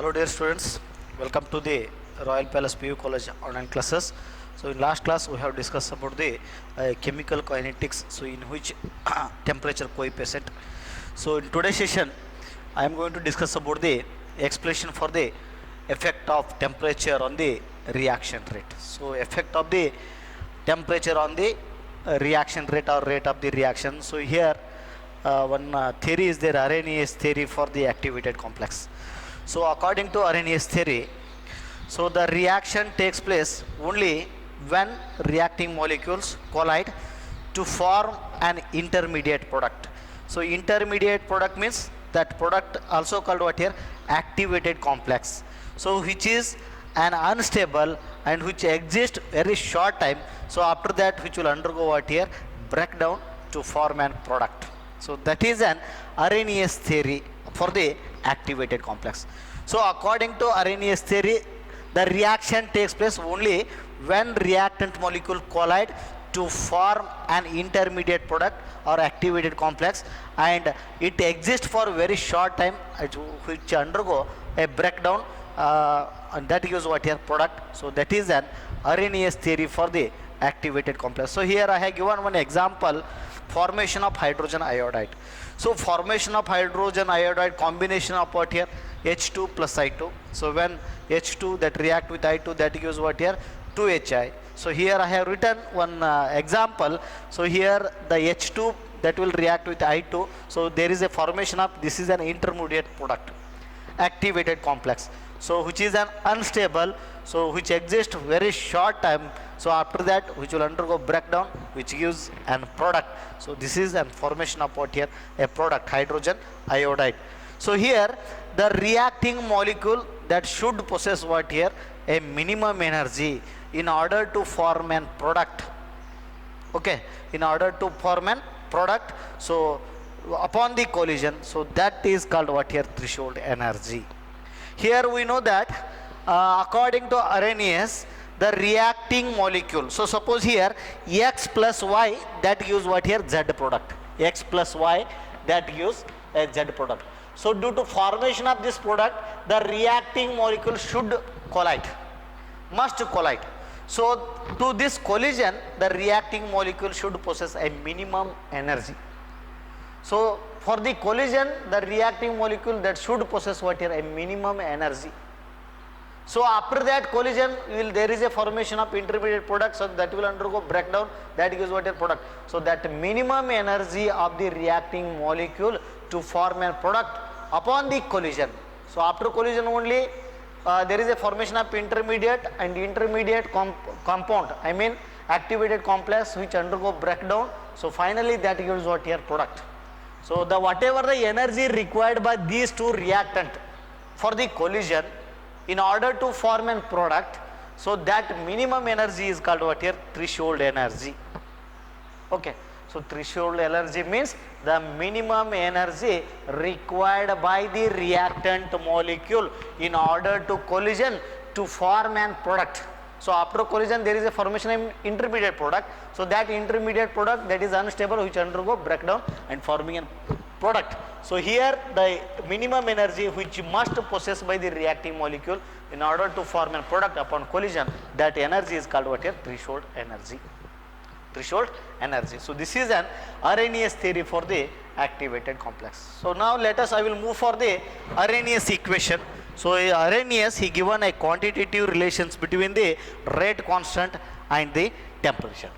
Hello dear students, welcome to the Royal Palace PU College online classes. So in last class we have discussed about the chemical kinetics, so in which temperature coefficient. So in today's session I am going to discuss about the explanation for the effect of temperature on the reaction rate. So effect of the temperature on the reaction rate or rate of the reaction. So here one theory is there, Arrhenius theory for the activated complex. So according to Arrhenius theory, so the reaction takes place only when reacting molecules collide to form an intermediate product. So intermediate product means that product also called what here, activated complex. So which is an unstable and which exists very short time. So after that which will undergo what here, breakdown to form an product. So that is an Arrhenius theory for the activated complex. So according to Arrhenius theory, the reaction takes place only when reactant molecule collide to form an intermediate product or activated complex, and it exists for very short time which undergo a breakdown and that gives what here, product. So that is an Arrhenius theory for the activated complex. So here I have given one example, formation of hydrogen iodide. So formation of hydrogen iodide, combination of what here, H2 plus I2. So when H2 that react with I2, that gives what here, 2HI. So here I have written one example. So here the H2 that will react with I2. So there is a formation of, this is an intermediate product, activated complex. So which is an unstable, so which exists very short time. So after that which will undergo breakdown, which gives an product. So this is an formation of what here, a product, hydrogen iodide. So here the reacting molecule that should possess what here, a minimum energy in order to form an product. Okay, in order to form an product, so upon the collision, so that is called what here, threshold energy. Here we know that according to Arrhenius, the reacting molecule, so suppose here X plus Y, that gives what here, Z product. X plus Y, that gives a Z product. So due to formation of this product, the reacting molecule should collide, must collide. So to this collision, the reacting molecule should possess a minimum energy. So for the collision, the reacting molecule that should possess what here, a minimum energy. So after that collision, there is a formation of intermediate product, so that will undergo breakdown, that gives what a product. So that minimum energy of the reacting molecule to form a product upon the collision. So after collision only there is a formation of intermediate and intermediate compound, I mean activated complex, which undergo breakdown. So finally that gives what here, product. So the whatever the energy required by these two reactant for the collision in order to form a product, so that minimum energy is called what here, threshold energy. Okay, so threshold energy means the minimum energy required by the reactant molecule in order to collision to form an product. So after collision there is a formation of intermediate product. So that intermediate product that is unstable, which undergo breakdown and forming a product. So here the minimum energy which must possess by the reacting molecule in order to form a product upon collision, that energy is called what here, threshold energy. Threshold energy. So this is an Arrhenius theory for the activated complex. So now let us, I will move for the Arrhenius equation. So Arrhenius, he given a quantitative relations between the rate constant and the temperature.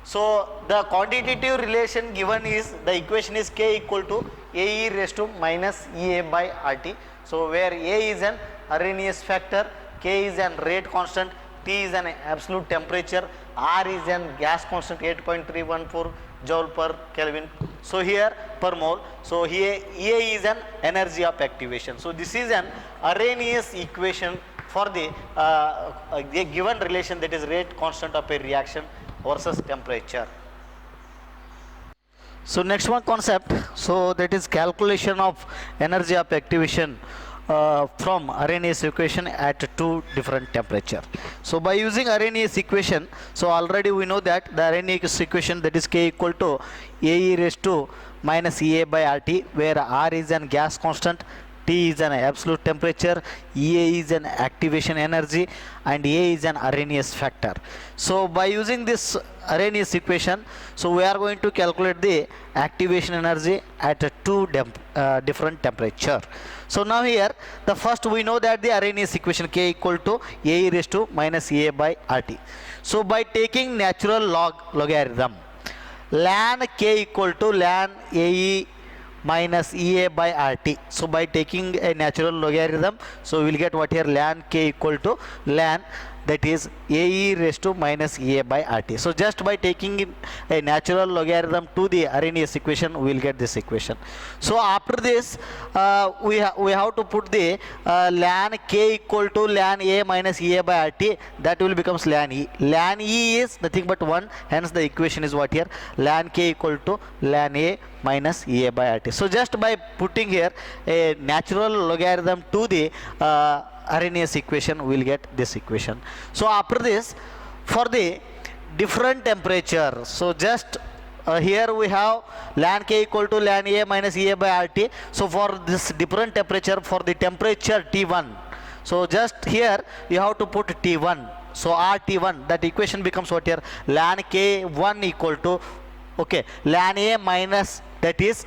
So the quantitative relation given is, the equation is K equal to AE raised to minus EA by RT. So where A is an Arrhenius factor, K is an rate constant, T is an absolute temperature, R is an gas constant 8.314 joule per Kelvin. So here per mole. So here EA is an energy of activation. So this is an Arrhenius equation for the given relation, that is rate constant of a reaction versus temperature. So next one concept, so that is calculation of energy of activation from Arrhenius equation at two different temperature. So by using Arrhenius equation, so already we know that the Arrhenius equation, that is K equal to AE raised to minus EA by RT, where R is an gas constant, T is an absolute temperature, EA is an activation energy, and A is an Arrhenius factor. So by using this Arrhenius equation, so we are going to calculate the activation energy at a different temperature. So now here, the first we know that the Arrhenius equation K equal to A e raised to minus A by RT. So by taking natural logarithm, ln K equal to ln AE minus EA by RT. So by taking a natural logarithm, so we will get what here, ln K equal to ln, that is AE raised to minus EA by RT. So just by taking a natural logarithm to the Arrhenius equation, we will get this equation. So after this, we have to put the ln K equal to ln A minus EA by RT. That will becomes ln E. Ln E is nothing but 1. Hence the equation is what here, ln K equal to ln A minus EA by RT. So just by putting here a natural logarithm to the Arrhenius equation, we will get this equation. So after this, for the different temperature, so just here we have ln K equal to ln A minus EA by RT. So for this different temperature, for the temperature T1, so just here you have to put T1. So RT1, that equation becomes what here, ln K1 equal to, okay, ln A minus, that is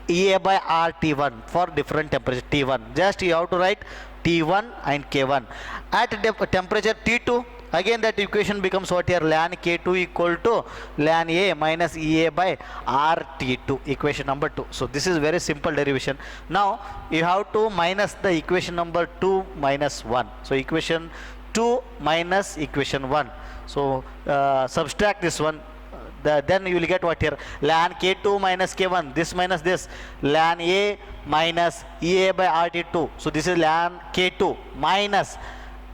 EA by RT1 for different temperature T1. Just you have to write T1 and K1. At temperature T2, again that equation becomes what here, ln K2 equal to ln A minus EA by RT2, equation number 2. So this is very simple derivation. Now you have to minus the equation number 2 minus 1. So equation 2 minus equation 1. So subtract this one. Then you will get what here, ln K2 minus K1, this minus this, ln A minus EA by RT2. So this is ln K2 minus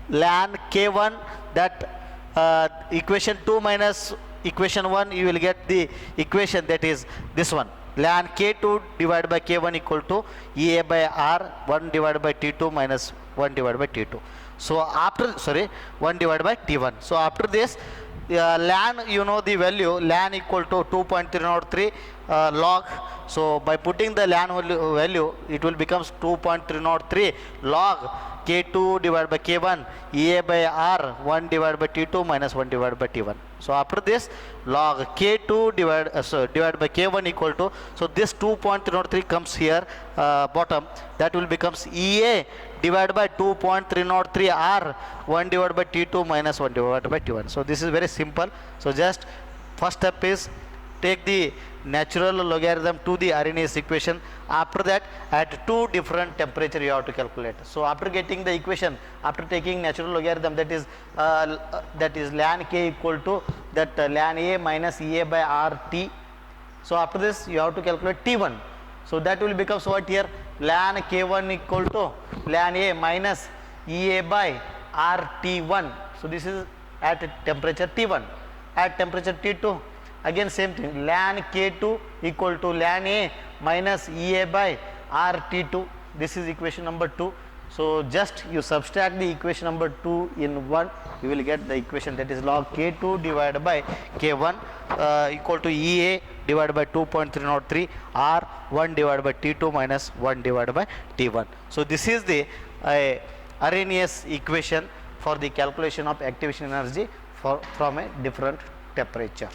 ln K1, that equation 2 minus equation 1, you will get the equation, that is this one, ln K2 divided by K1 equal to EA by R, 1 divided by T2 minus 1 divided by T2. So after, 1 divided by T1. So after this, ln, you know the value, ln equal to 2.303 log. So by putting the ln value, it will becomes 2.303 log K2 divided by K1 EA by R, 1 divided by T2 minus 1 divided by T1. So after this, log K2 divided by K1 equal to, so this 2.303 comes here bottom, that will becomes EA divided by 2.303 R, 1 divided by T2 minus 1 divided by T1. So this is very simple. So just first step is take the natural logarithm to the Arrhenius equation. After that, at two different temperature you have to calculate. So after getting the equation, after taking natural logarithm, that is ln K equal to that ln A minus EA by RT. So after this, you have to calculate T1. So that will become what here, ln K1 equal to ln A minus EA by RT1. So this is at temperature T1. At temperature T2, again same thing, ln K2 equal to ln A minus EA by RT2. This is equation number 2. So just you subtract the equation number 2 in 1, you will get the equation, that is log K2 divided by K1 equal to EA divided by 2.303 R, 1 divided by T2 minus 1 divided by T1. So this is the Arrhenius equation for the calculation of activation energy from a different temperature.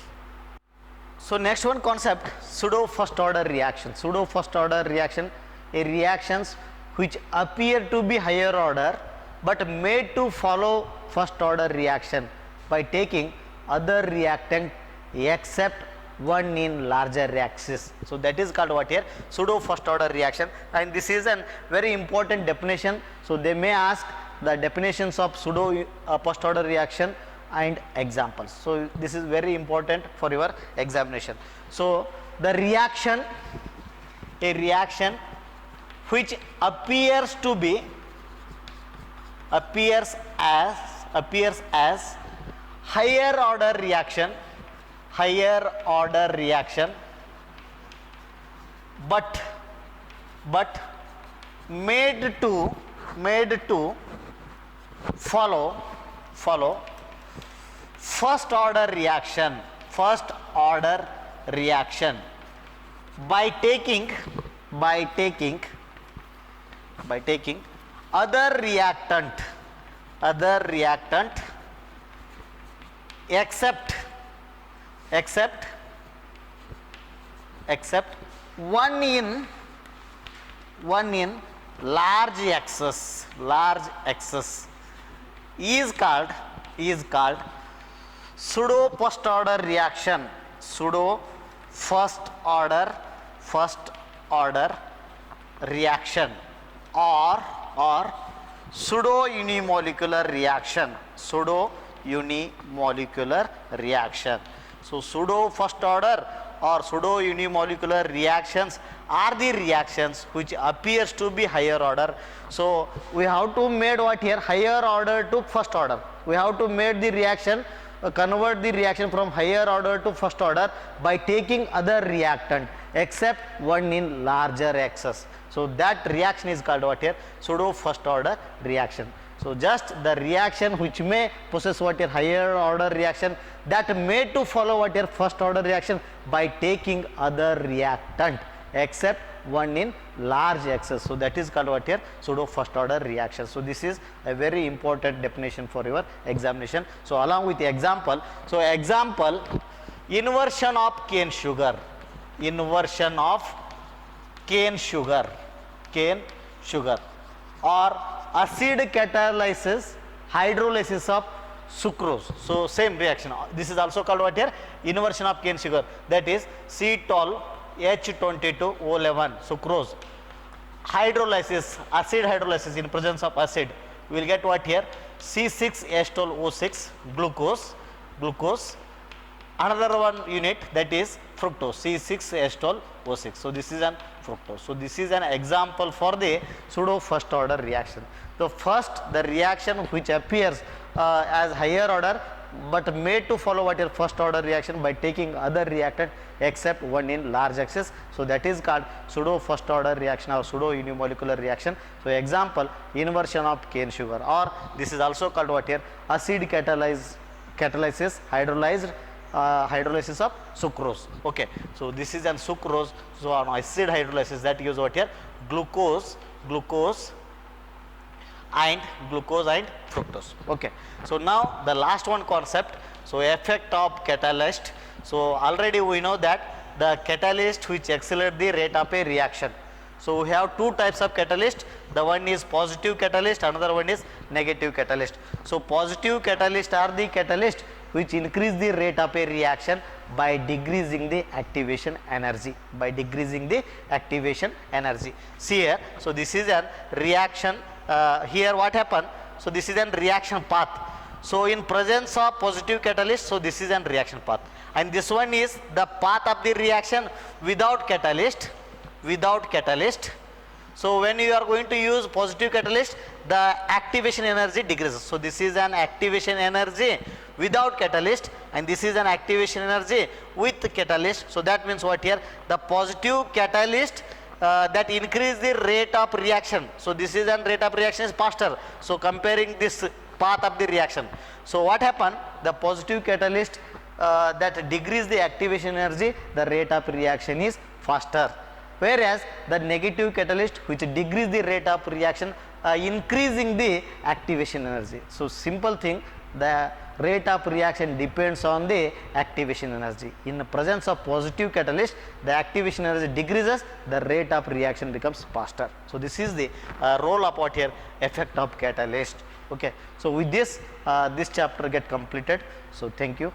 So next one concept, pseudo first order reaction. Pseudo first order reaction, a reactions which appear to be higher order but made to follow first order reaction by taking other reactant except one in larger axis. So that is called what here, pseudo first order reaction, and this is a very important definition. So they may ask the definitions of pseudo first order reaction and examples. So this is very important for your examination. So the reaction, a reaction which appears as higher order reaction, but made to follow first order reaction by taking by taking other reactant except one in large excess is called pseudo first order reaction, pseudo first order reaction, or pseudo unimolecular reaction. So pseudo first order or pseudo unimolecular reactions are the reactions which appears to be higher order. So we have to made what here, higher order to first order. We have to made the reaction, convert the reaction from higher order to first order by taking other reactant except one in larger excess. So that reaction is called what here, pseudo first order reaction. So just the reaction which may possess what here, higher order reaction, that made to follow what here, first order reaction by taking other reactant except one in large excess. So that is called what here, pseudo first order reaction. So this is a very important definition for your examination. So along with the example, so example, inversion of cane sugar, or acid catalysis hydrolysis of sucrose. So same reaction, this is also called what here, inversion of cane sugar, that is C12 H22O11 sucrose. Hydrolysis, acid hydrolysis, in presence of acid, we will get what here, C6H12O6 glucose. Another one unit, that is fructose, C6H12O6. So this is an fructose. So this is an example for the pseudo first order reaction. The first, the reaction which appears as higher order but made to follow what is first order reaction by taking other reactant except one in large excess. So that is called pseudo first order reaction or pseudo unimolecular reaction. So example, inversion of cane sugar, or this is also called what here, acid catalysis hydrolysis of sucrose. Okay, so this is an sucrose. So on acid hydrolysis, that gives what here, glucose and fructose. Okay, so now the last one concept, so effect of catalyst. So already we know that the catalyst which accelerate the rate of a reaction. So we have two types of catalyst, the one is positive catalyst, another one is negative catalyst. So positive catalyst are the catalyst which increase the rate of a reaction by decreasing the activation energy, See here, so this is a reaction, here what happened, so this is a reaction path. So in presence of positive catalyst, so this is a reaction path, and this one is the path of the reaction without catalyst. So when you are going to use positive catalyst, the activation energy decreases. So this is an activation energy without catalyst, and this is an activation energy with catalyst. So that means what here, the positive catalyst that increase the rate of reaction. So this is an rate of reaction is faster. So comparing this path of the reaction, so what happened, the positive catalyst that decrease the activation energy, the rate of reaction is faster, whereas the negative catalyst which decrease the rate of reaction increasing the activation energy. So simple thing, the rate of reaction depends on the activation energy. In the presence of positive catalyst, the activation energy decreases, the rate of reaction becomes faster. So this is the role of what here, effect of catalyst. Okay, so with this this chapter get completed. So thank you.